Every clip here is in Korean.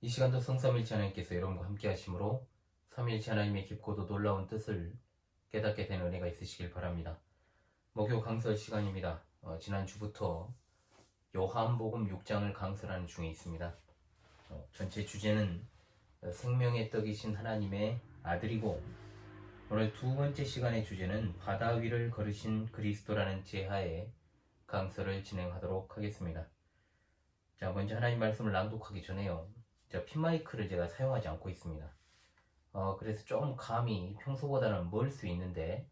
이 시간도 성삼일체 하나님께서 여러분과 함께 하심으로 삼일체 하나님의 깊고도 놀라운 뜻을 깨닫게 된 은혜가 있으시길 바랍니다. 목요 강설 시간입니다. 지난 주부터 요한복음 6장을 강설하는 중에 있습니다. 전체 주제는 생명의 떡이신 하나님의 아들이고, 오늘 두 번째 시간의 주제는 바다 위를 걸으신 그리스도라는 제하에 강설을 진행하도록 하겠습니다. 자, 먼저 하나님 말씀을 낭독하기 전에요. 핀마이크를 제가 사용하지 않고 있습니다. 그래서 좀 감이 평소보다는 멀 수 있는데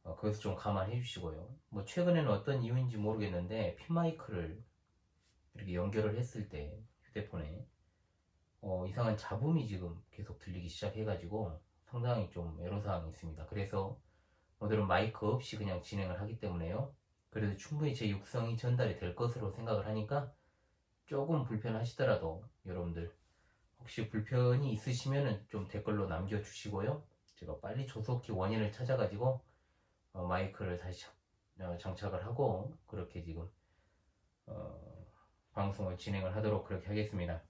거기서 좀 감안해 주시고요. 최근에는 어떤 이유인지 모르겠는데 핀마이크를 이렇게 연결을 했을 때 휴대폰에 이상한 잡음이 지금 계속 들리기 시작해가지고 상당히 좀 애로사항이 있습니다. 그래서 오늘은 마이크 없이 그냥 진행을 하기 때문에요. 그래도 충분히 제 육성이 전달이 될 것으로 생각을 하니까 조금 불편하시더라도 여러분들 혹시 불편이 있으시면 좀 댓글로 남겨주시고요. 제가 빨리 조속히 원인을 찾아가지고 마이크를 다시 장착을 하고 그렇게 지금 방송을 진행을 하도록 그렇게 하겠습니다.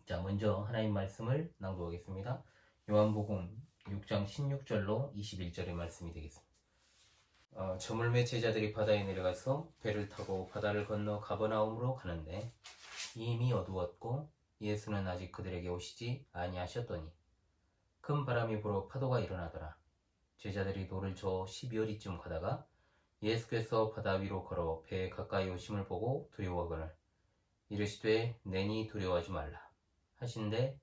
자, 먼저 하나님 말씀을 낭독하겠습니다. 요한복음 6장 16절로 21절의 말씀이 되겠습니다. 저물매 제자들이 바다에 내려가서 배를 타고 바다를 건너 가버나움으로 가는데 이미 어두웠고 예수는 아직 그들에게 오시지 아니하셨더니 큰 바람이 불어 파도가 일어나더라. 제자들이 노를 저어 12어리쯤 가다가 예수께서 바다 위로 걸어 배에 가까이 오심을 보고 두려워하거늘 이르시되 내니 두려워하지 말라 하신데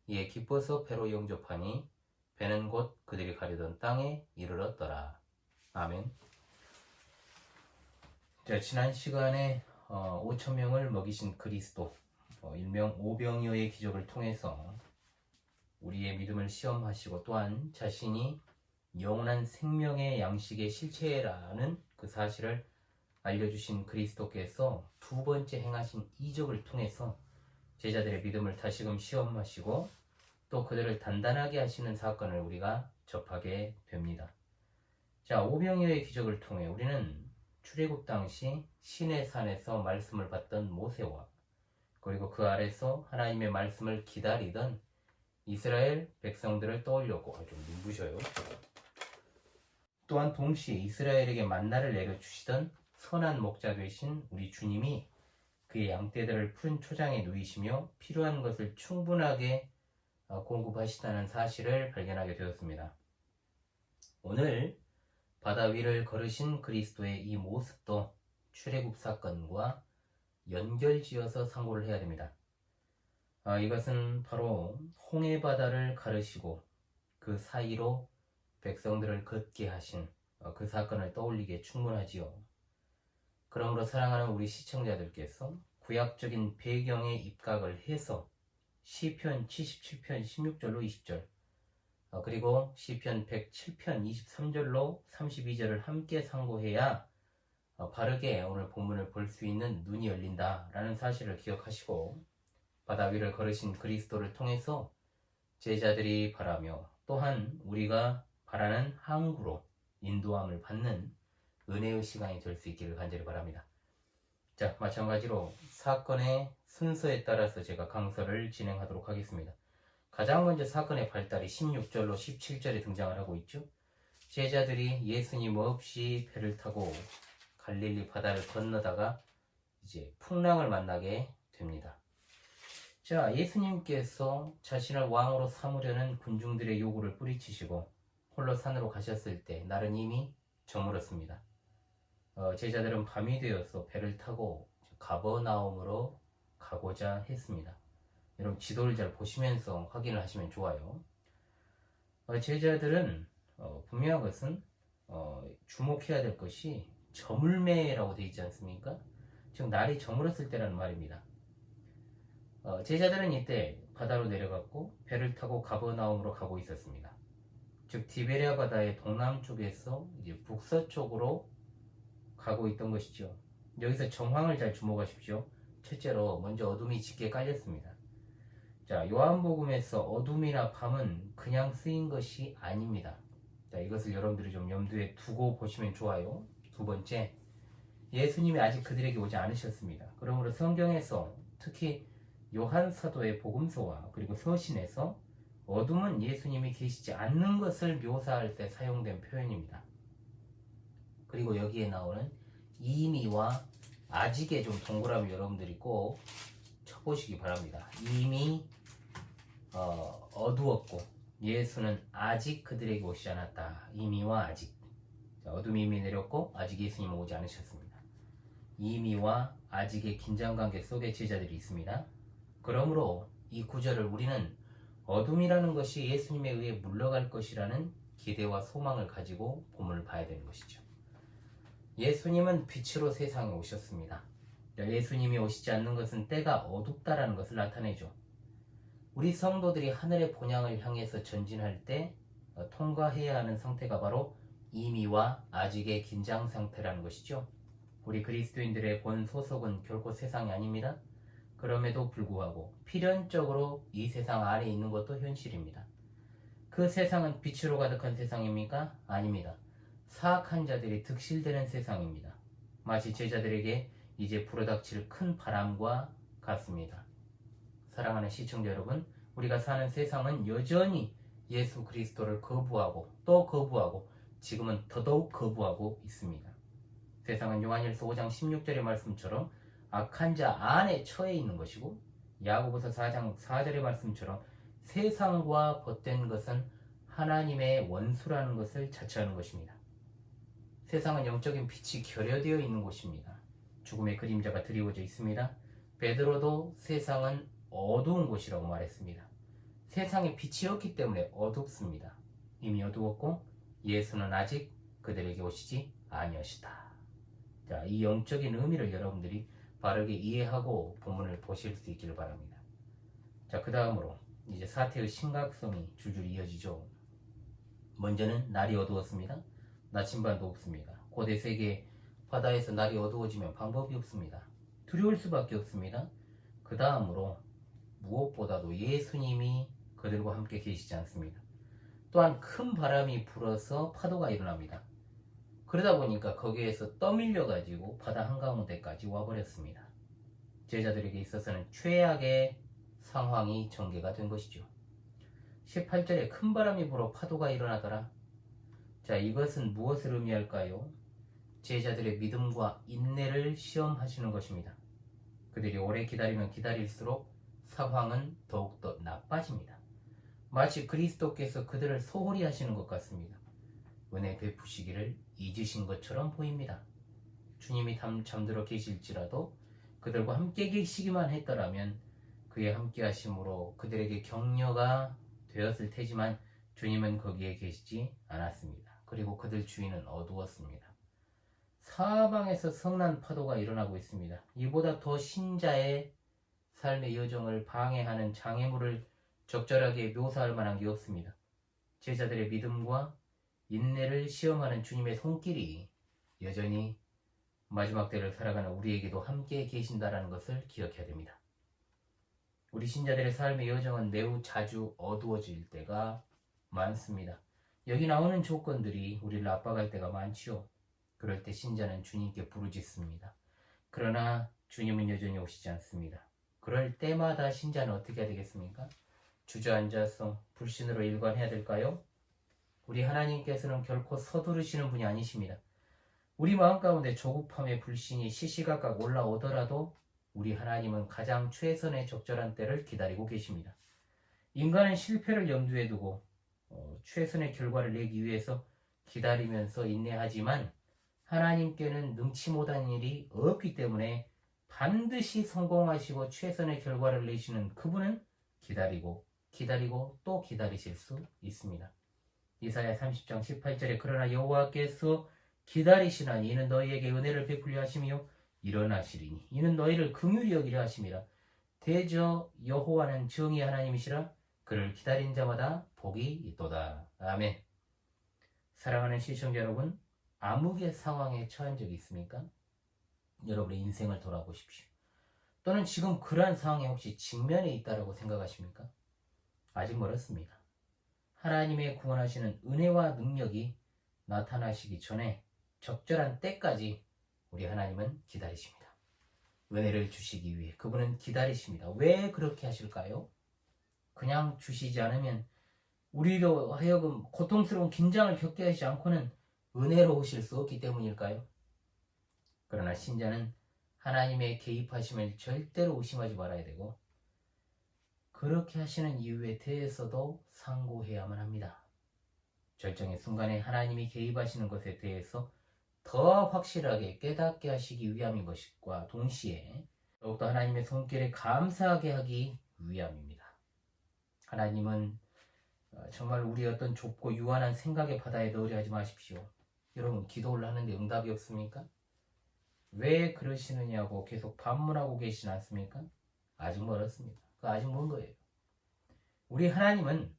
이에 기뻐서 배로 영접하니 배는 곧 그들이 가려던 땅에 이르렀더라. 아멘. 자, 지난 시간에 5,000명을 먹이신 그리스도, 일명 오병이어의 기적을 통해서 우리의 믿음을 시험하시고 또한 자신이 영원한 생명의 양식의 실체라는 그 사실을 알려주신 그리스도께서 두 번째 행하신 이적을 통해서 제자들의 믿음을 다시금 시험하시고 또 그들을 단단하게 하시는 사건을 우리가 접하게 됩니다. 자, 오병이어의 기적을 통해 우리는 출애굽 당시 시내 산에서 말씀을 받던 모세와 그리고 그 아래서 하나님의 말씀을 기다리던 이스라엘 백성들을 떠올렸고 좀 눈부셔요. 또한 동시에 이스라엘에게 만나를 내려주시던 선한 목자 되신 우리 주님이 그의 양떼들을 푸른 초장에 누이시며 필요한 것을 충분하게 공급하시다는 사실을 발견하게 되었습니다. 오늘 바다 위를 걸으신 그리스도의 이 모습도 출애굽 사건과 연결지어서 상고를 해야 됩니다. 이것은 바로 홍해 바다를 가르시고 그 사이로 백성들을 걷게 하신 그 사건을 떠올리기에 충분하지요. 그러므로 사랑하는 우리 시청자들께서 구약적인 배경에 입각을 해서 시편 77편 16절로 20절 그리고 시편 107편 23절로 32절을 함께 상고해야 바르게 오늘 본문을 볼 수 있는 눈이 열린다라는 사실을 기억하시고 바다 위를 걸으신 그리스도를 통해서 제자들이 바라며 또한 우리가 바라는 항구로 인도함을 받는 은혜의 시간이 될 수 있기를 간절히 바랍니다. 자, 마찬가지로 사건의 순서에 따라서 제가 강설을 진행하도록 하겠습니다. 가장 먼저 사건의 발달이 16절로 17절에 등장을 하고 있죠. 제자들이 예수님 없이 배를 타고 갈릴리 바다를 건너다가 이제 풍랑을 만나게 됩니다. 자, 예수님께서 자신을 왕으로 삼으려는 군중들의 요구를 뿌리치시고 홀로 산으로 가셨을 때 날은 이미 저물었습니다. 제자들은 밤이 되어서 배를 타고 가버나움으로 가고자 했습니다. 여러분 지도를 잘 보시면서 확인을 하시면 좋아요. 제자들은 분명한 것은 주목해야 될 것이 저물매라고 되어 있지 않습니까? 즉 날이 저물었을 때라는 말입니다. 제자들은 이때 바다로 내려갔고 배를 타고 가버나움으로 가고 있었습니다. 즉 티베리아 바다의 동남쪽에서 이제 북서쪽으로 가고 있던 것이죠. 여기서 정황을 잘 주목하십시오. 첫째로 먼저 어둠이 짙게 깔렸습니다. 자, 요한복음에서 어둠이나 밤은 그냥 쓰인 것이 아닙니다. 자, 이것을 여러분들이 좀 염두에 두고 보시면 좋아요. 두 번째, 예수님이 아직 그들에게 오지 않으셨습니다. 그러므로 성경에서 특히 요한 사도의 복음서와 그리고 서신에서 어둠은 예수님이 계시지 않는 것을 묘사할 때 사용된 표현입니다. 그리고 여기에 나오는 이미와 아직에 좀 동그라미 여러분들이 꼭 쳐보시기 바랍니다. 이미 어두웠고 예수는 아직 그들에게 오시지 않았다. 이미와 아직. 자, 어둠이 이미 내렸고 아직 예수님은 오지 않으셨습니다. 이미와 아직의 긴장관계 속에 제자들이 있습니다. 그러므로 이 구절을 우리는 어둠이라는 것이 예수님에 의해 물러갈 것이라는 기대와 소망을 가지고 본문을 봐야 되는 것이죠. 예수님은 빛으로 세상에 오셨습니다. 예수님이 오시지 않는 것은 때가 어둡다라는 것을 나타내죠. 우리 성도들이 하늘의 본향을 향해서 전진할 때 통과해야 하는 상태가 바로 이미와 아직의 긴장 상태라는 것이죠. 우리 그리스도인들의 본 소속은 결코 세상이 아닙니다. 그럼에도 불구하고 필연적으로 이 세상 아래에 있는 것도 현실입니다. 그 세상은 빛으로 가득한 세상입니까? 아닙니다. 사악한 자들이 득실되는 세상입니다. 마치 제자들에게 이제 불어닥칠 큰 바람과 같습니다. 사랑하는 시청자 여러분, 우리가 사는 세상은 여전히 예수 그리스도를 거부하고 또 거부하고 지금은 더더욱 거부하고 있습니다. 세상은 요한일서 5장 16절의 말씀처럼 악한 자 안에 처해 있는 것이고 야고보서 4장 4절의 말씀처럼 세상과 벗된 것은 하나님의 원수라는 것을 자처하는 것입니다. 세상은 영적인 빛이 결여되어 있는 곳입니다. 죽음의 그림자가 드리워져 있습니다. 베드로도 세상은 어두운 곳이라고 말했습니다. 세상에 빛이 없기 때문에 어둡습니다. 이미 어두웠고 예수는 아직 그들에게 오시지 아니하시다. 자, 이 영적인 의미를 여러분들이 바르게 이해하고 본문을 보실 수 있기를 바랍니다. 자, 그 다음으로 이제 사태의 심각성이 줄줄이 이어지죠. 먼저는 날이 어두웠습니다. 나침반도 없습니다. 고대 세계 바다에서 날이 어두워지면 방법이 없습니다. 두려울 수밖에 없습니다. 그 다음으로 무엇보다도 예수님이 그들과 함께 계시지 않습니다. 또한 큰 바람이 불어서 파도가 일어납니다. 그러다 보니까 거기에서 떠밀려 가지고 바다 한가운데까지 와버렸습니다. 제자들에게 있어서는 최악의 상황이 전개가 된 것이죠. 18절에 큰 바람이 불어 파도가 일어나더라. 자, 이것은 무엇을 의미할까요? 제자들의 믿음과 인내를 시험하시는 것입니다. 그들이 오래 기다리면 기다릴수록 상황은 더욱더 나빠집니다. 마치 그리스도께서 그들을 소홀히 하시는 것 같습니다. 은혜 베푸시기를 잊으신 것처럼 보입니다. 주님이 잠들어 계실지라도 그들과 함께 계시기만 했더라면 그의 함께 하심으로 그들에게 격려가 되었을 테지만 주님은 거기에 계시지 않았습니다. 그리고 그들 주위는 어두웠습니다. 사방에서 성난 파도가 일어나고 있습니다. 이보다 더 신자의 삶의 여정을 방해하는 장애물을 적절하게 묘사할 만한 게 없습니다. 제자들의 믿음과 인내를 시험하는 주님의 손길이 여전히 마지막 때를 살아가는 우리에게도 함께 계신다는 것을 기억해야 됩니다. 우리 신자들의 삶의 여정은 매우 자주 어두워질 때가 많습니다. 여기 나오는 조건들이 우리를 압박할 때가 많지요. 그럴 때 신자는 주님께 부르짖습니다. 그러나 주님은 여전히 오시지 않습니다. 그럴 때마다 신자는 어떻게 해야 되겠습니까? 주저앉아서 불신으로 일관해야 될까요? 우리 하나님께서는 결코 서두르시는 분이 아니십니다. 우리 마음 가운데 조급함의 불신이 시시각각 올라오더라도 우리 하나님은 가장 최선의 적절한 때를 기다리고 계십니다. 인간은 실패를 염두에 두고 최선의 결과를 내기 위해서 기다리면서 인내하지만 하나님께는 능치 못한 일이 없기 때문에 반드시 성공하시고 최선의 결과를 내시는 그분은 기다리고 또 기다리실 수 있습니다. 이사야 30장 18절에 그러나 여호와께서 기다리시나니 이는 너희에게 은혜를 베풀려 하시며 일어나시리니 이는 너희를 긍휼히 여기려 하심이라. 대저 여호와는 정의의 하나님이시라. 그를 기다린 자마다 복이 있도다. 아멘. 사랑하는 시청자 여러분, 암흑의 상황에 처한 적이 있습니까? 여러분의 인생을 돌아보십시오. 또는 지금 그러한 상황에 혹시 직면해 있다고 생각하십니까? 아직 멀었습니다. 하나님의 구원하시는 은혜와 능력이 나타나시기 전에 적절한 때까지 우리 하나님은 기다리십니다. 은혜를 주시기 위해 그분은 기다리십니다. 왜 그렇게 하실까요? 그냥 주시지 않으면 우리로 하여금 고통스러운 긴장을 겪게 하지 않고는 은혜로우실 수 없기 때문일까요? 그러나 신자는 하나님의 개입하심을 절대로 의심하지 말아야 되고 그렇게 하시는 이유에 대해서도 상고해야만 합니다. 절정의 순간에 하나님이 개입하시는 것에 대해서 더 확실하게 깨닫게 하시기 위함인 것과 동시에 더욱더 하나님의 손길에 감사하게 하기 위함입니다. 하나님은 정말 우리 어떤 좁고 유한한 생각의 바다에 넣으려 하지 마십시오. 여러분 기도를 하는데 응답이 없습니까? 왜 그러시느냐고 계속 반문하고 계시지 않습니까? 아직 멀었습니다. 그 아직 먼 거예요. 우리 하나님은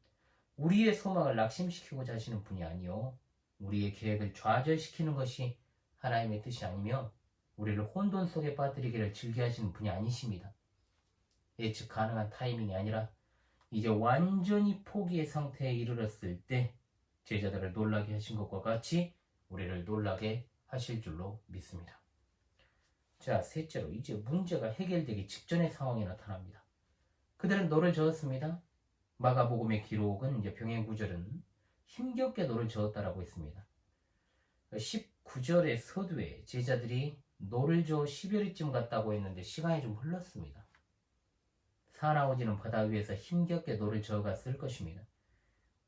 우리의 소망을 낙심시키고자 하시는 분이 아니요 우리의 계획을 좌절시키는 것이 하나님의 뜻이 아니며 우리를 혼돈 속에 빠뜨리기를 즐겨하시는 분이 아니십니다. 예측 가능한 타이밍이 아니라 이제 완전히 포기의 상태에 이르렀을 때 제자들을 놀라게 하신 것과 같이 우리를 놀라게 하실 줄로 믿습니다. 자, 셋째로 이제 문제가 해결되기 직전의 상황이 나타납니다. 그들은 노를 저었습니다. 마가복음의 기록은 이제 병행 구절은 힘겹게 노를 저었다라고 했습니다. 19절의 서두에 제자들이 노를 저어 10여리쯤 갔다고 했는데 시간이 좀 흘렀습니다. 사나워지는 바다 위에서 힘겹게 노를 저어갔을 것입니다.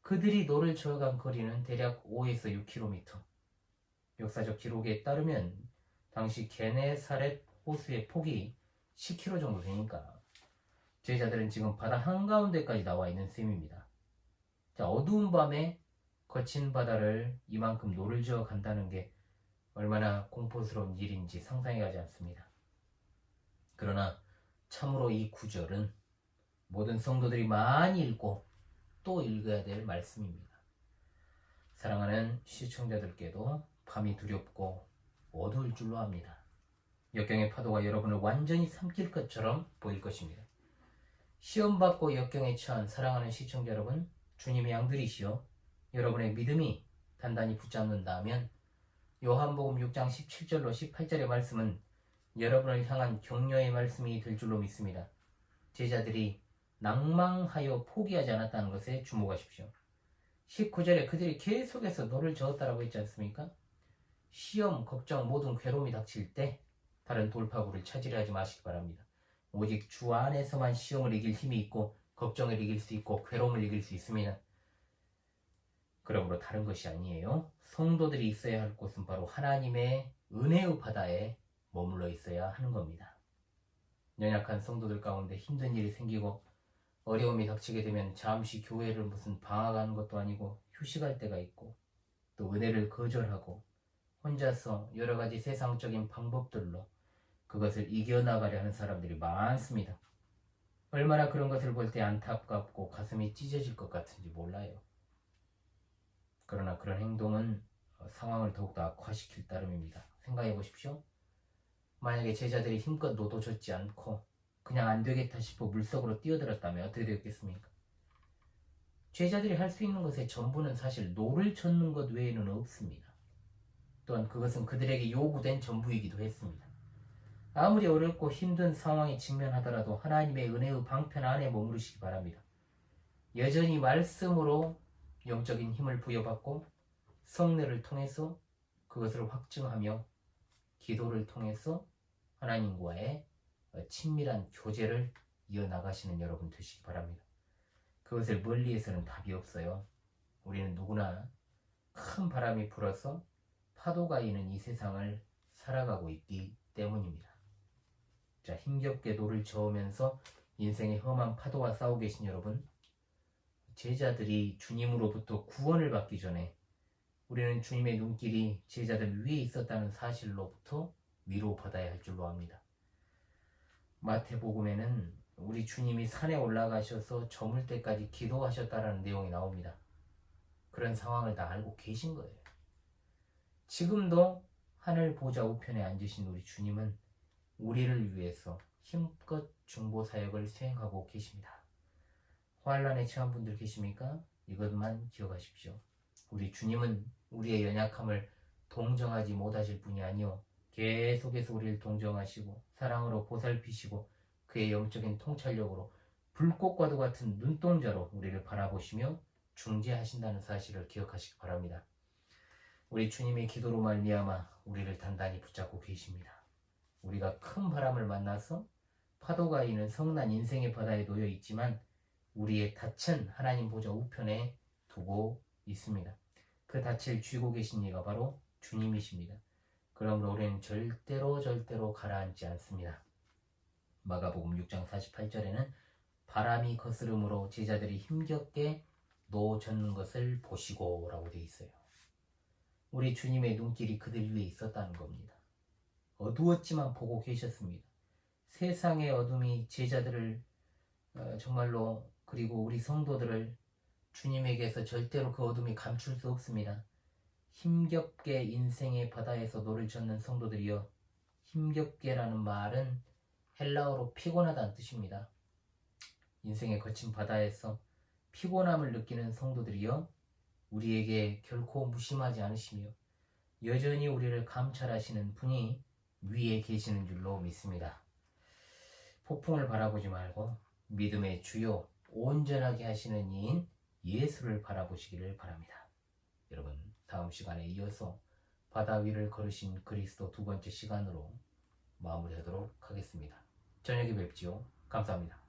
그들이 노를 저어간 거리는 대략 5에서 6km. 역사적 기록에 따르면 당시 게네사렛 호수의 폭이 10km 정도 되니까 제자들은 지금 바다 한가운데까지 나와 있는 셈입니다. 자, 어두운 밤에 거친 바다를 이만큼 노를 저어 간다는 게 얼마나 공포스러운 일인지 상상이 가지 않습니다. 그러나 참으로 이 구절은 모든 성도들이 많이 읽고 또 읽어야 될 말씀입니다. 사랑하는 시청자들께도 밤이 두렵고 어두울 줄로 압니다. 역경의 파도가 여러분을 완전히 삼킬 것처럼 보일 것입니다. 시험받고 역경에 처한 사랑하는 시청자 여러분, 주님의 양들이시여 여러분의 믿음이 단단히 붙잡는다면 요한복음 6장 17절로 18절의 말씀은 여러분을 향한 격려의 말씀이 될 줄로 믿습니다. 제자들이 낭망하여 포기하지 않았다는 것에 주목하십시오. 19절에 그들이 계속해서 노를 저었다라고 했지 않습니까? 시험, 걱정, 모든 괴로움이 닥칠 때 다른 돌파구를 찾으려 하지 마시기 바랍니다. 오직 주 안에서만 시험을 이길 힘이 있고 걱정을 이길 수 있고 괴로움을 이길 수 있습니다. 그러므로 다른 것이 아니에요. 성도들이 있어야 할 곳은 바로 하나님의 은혜의 바다에 머물러 있어야 하는 겁니다. 연약한 성도들 가운데 힘든 일이 생기고 어려움이 닥치게 되면 잠시 교회를 무슨 방학하는 것도 아니고 휴식할 때가 있고 또 은혜를 거절하고 혼자서 여러 가지 세상적인 방법들로 그것을 이겨나가려 하는 사람들이 많습니다. 얼마나 그런 것을 볼 때 안타깝고 가슴이 찢어질 것 같은지 몰라요. 그러나 그런 행동은 상황을 더욱더 악화시킬 따름입니다. 생각해 보십시오. 만약에 제자들이 힘껏 노도 젓지 않고 그냥 안 되겠다 싶어 물속으로 뛰어들었다면 어떻게 되었겠습니까? 제자들이 할 수 있는 것의 전부는 사실 노를 젓는 것 외에는 없습니다. 또한 그것은 그들에게 요구된 전부이기도 했습니다. 아무리 어렵고 힘든 상황에 직면하더라도 하나님의 은혜의 방편 안에 머무르시기 바랍니다. 여전히 말씀으로 영적인 힘을 부여받고 성례를 통해서 그것을 확증하며 기도를 통해서 하나님과의 친밀한 교제를 이어나가시는 여러분 되시기 바랍니다. 그것을 멀리해서는 답이 없어요. 우리는 누구나 큰 바람이 불어서 파도가 있는 이 세상을 살아가고 있기 때문입니다. 자, 힘겹게 노를 저으면서 인생의 험한 파도와 싸우고 계신 여러분, 제자들이 주님으로부터 구원을 받기 전에 우리는 주님의 눈길이 제자들 위에 있었다는 사실로부터 위로받아야 할 줄로 압니다. 마태복음에는 우리 주님이 산에 올라가셔서 저물 때까지 기도하셨다라는 내용이 나옵니다. 그런 상황을 다 알고 계신 거예요. 지금도 하늘 보좌 우편에 앉으신 우리 주님은 우리를 위해서 힘껏 중보 사역을 수행하고 계십니다. 환난에 처한 분들 계십니까? 이것만 기억하십시오. 우리 주님은 우리의 연약함을 동정하지 못하실 분이 아니요 계속해서 우리를 동정하시고 사랑으로 보살피시고 그의 영적인 통찰력으로 불꽃과도 같은 눈동자로 우리를 바라보시며 중재하신다는 사실을 기억하시기 바랍니다. 우리 주님의 기도로 말미암아 우리를 단단히 붙잡고 계십니다. 우리가 큰 바람을 만나서 파도가 이는 성난 인생의 바다에 놓여 있지만 우리의 닻은 하나님 보좌 우편에 두고 있습니다. 그 닻을 쥐고 계신 이가 바로 주님이십니다. 그러므로 우리는 절대로 가라앉지 않습니다. 마가복음 6장 48절에는 바람이 거스름으로 제자들이 힘겹게 놓아졌는 것을 보시고 라고 되어 있어요. 우리 주님의 눈길이 그들 위에 있었다는 겁니다. 어두웠지만 보고 계셨습니다. 세상의 어둠이 제자들을 정말로 그리고 우리 성도들을 주님에게서 절대로 그 어둠이 감출 수 없습니다. 힘겹게 인생의 바다에서 노를 젓는 성도들이여, 힘겹게라는 말은 헬라어로 피곤하다는 뜻입니다. 인생의 거친 바다에서 피곤함을 느끼는 성도들이여, 우리에게 결코 무심하지 않으시며 여전히 우리를 감찰하시는 분이 위에 계시는 줄로 믿습니다. 폭풍을 바라보지 말고 믿음의 주요 온전하게 하시는 이인 예수를 바라보시기를 바랍니다. 여러분, 다음 시간에 이어서 바다 위를 걸으신 그리스도 두 번째 시간으로 마무리하도록 하겠습니다. 저녁에 뵙지요. 감사합니다.